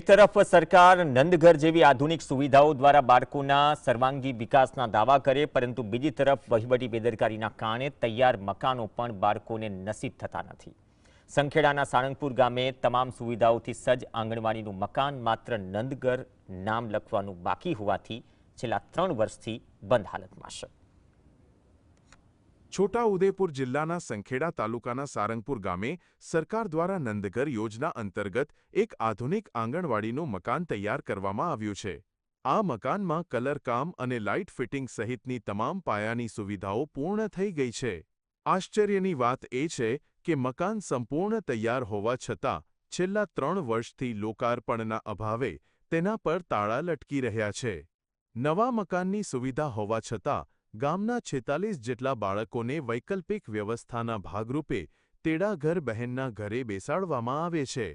તરફ સરકાર નંદઘર જેવી આધુનિક સુવિધાઓ દ્વારા બાળકોના સર્વાંગી વિકાસના દાવા કરે, પરંતુ બીજી તરફ વહીવટી બેદરકારીના કારણે તૈયાર મકાનો પણ બાળકોને નસીબ થતા નથી। સંખેડાના સાળંગપુર ગામે તમામ સુવિધાઓથી સજ્જ આંગણવાડીનું મકાન માત્ર નંદઘર નામ લખવાનું બાકી હોવાથી છેલ્લા 3 વર્ષથી બંધ હાલતમાં છે। છોટાઉદેપુર જિલ્લાના સંખેડા તાલુકાના સારંગપુર ગામે સરકાર દ્વારા નંદઘર યોજના અંતર્ગત એક આધુનિક આંગણવાડીનું મકાન તૈયાર કરવામાં આવ્યું છે। આ મકાનમાં કલરકામ અને લાઇટ ફિટિંગ સહિતની તમામ પાયાની સુવિધાઓ પૂર્ણ થઈ ગઈ છે। આશ્ચર્યની વાત એ છે કે મકાન સંપૂર્ણ તૈયાર હોવા છતાં છેલ્લા 3 વર્ષથી લોકાર્પણના અભાવે તેના પર તાળા લટકી રહ્યા છે। નવા મકાનની સુવિધા હોવા છતાં ગામના 46 જેટલા બાળકોને વૈકલ્પિક વ્યવસ્થાના ભાગરૂપે તેડાઘર બહેનના ઘરે બેસાડવામાં આવે છે।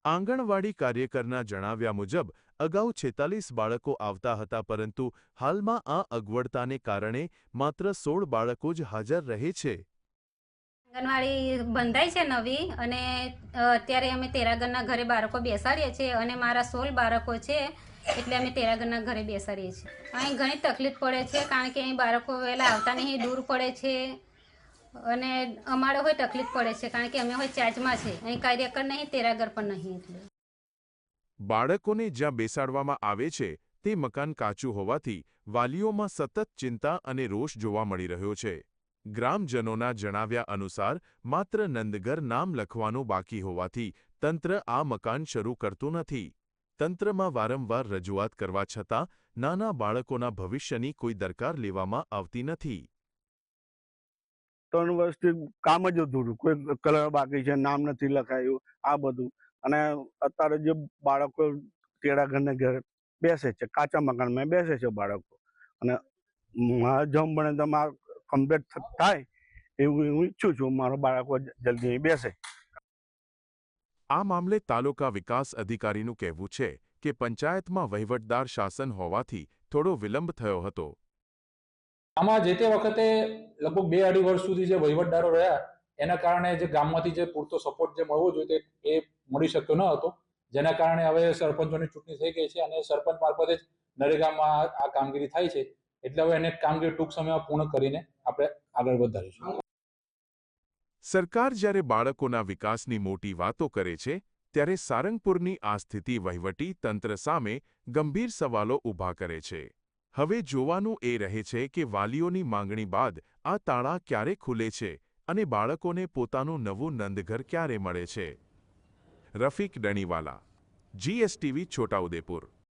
આંગણવાડી કાર્યકરના જણાવ્યા મુજબ અગાઉ 46 બાળકો આવતા હતા, પરંતુ હાલમાં આ અગવડતાને કારણે માત્ર 16 બાળકો જ હાજર રહે છે। આંગણવાડી બંધાઈ છે નવી, અને અત્યારે અમે તેરાગરના ઘરે બાળકો બેસાડીએ છીએ, અને મારા 16 બાળકો છે, એટલે અમે તેરાગરના ઘરે બેસાડીએ છીએ। અહીં ઘણી તકલીફ પડે છે, કારણ કે અહીં બાળકો વહેલા આવતા નહીં, દૂર પડે છે, અને અમારે હોય તકલીફ પડે છે, કારણ કે અમે હોય ચાર્જમાં છે, અહીં કાર્યકર નહીં, તેરાગર પણ નહીં। એટલે બાળકોને જ્યાં બેસાડવામાં આવે છે તે મકાન કાચું હોવાથી વાલીઓમાં સતત ચિંતા અને રોષ જોવા મળી રહ્યો છે। ગ્રામજનોના જણાવ્યા અનુસાર માત્ર નંદઘર નામ લખવાનું બાકી હોવાથી તંત્ર આ મકાન શરૂ કરતું નથી। તંત્રમાં વારંવાર રજૂઆત કરવા છતાં નાના બાળકોના ભવિષ્યની કોઈ દરકાર લેવામાં આવતી નથી। 3 વર્ષથી કામ જ અધૂરું, કોઈ કલર બાકી છે, નામ નથી લખાયું, આ બધું। અને અત્યારે જે બાળકો તેડાઘરને ઘરે બેસે છે, કાચા મકાનમાં બેસે છે બાળકો, અને મારા જમ બને તો મારા કમ્પ્લીટ થાય એવું હું ઈચ્છું છું, મારો બાળકો જલ્દી અહીં બેસે। આ મામલે તાલુકા વિકાસ અધિકારીનું કહેવું છે કે પંચાયતમાં વહીવટદાર શાસન હોવાથી થોડો વિલંબ થયો હતો। આમાં જે તે વખતે લગભગ 2-2.5 વર્ષ સુધી જે વહીવટદારો રહ્યા એના કારણે જે ગામમાંથી જે પૂરતો સપોર્ટ જે મળવો જોઈએ એ મળી શક્યો ન હતો, જેના કારણે હવે સરપંચોની ચૂંટણી થઈ ગઈ છે, અને સરપંચ મારફતે જ નરેગામાં આ કામગીરી થાય છે। એટલે હવે એને કામગીરી ટૂંક સમયમાં પૂર્ણ કરીને આપણે આગળ વધારીશું। સરકાર જ્યારે બાળકોના વિકાસની મોટી વાતો કરે છે ત્યારે સારંગપુરની આ સ્થિતિ વહીવટી તંત્ર સામે ગંભીર સવાલો ઊભા કરે છે। હવે જોવાનું એ રહે છે કે વાલીઓની માંગણી બાદ આ તાળા ક્યારે ખુલે છે અને બાળકોને પોતાનું નવું નંદઘર ક્યારે મળે છે। રફીક ડણીવાલા, GSTV, છોટાઉદેપુર।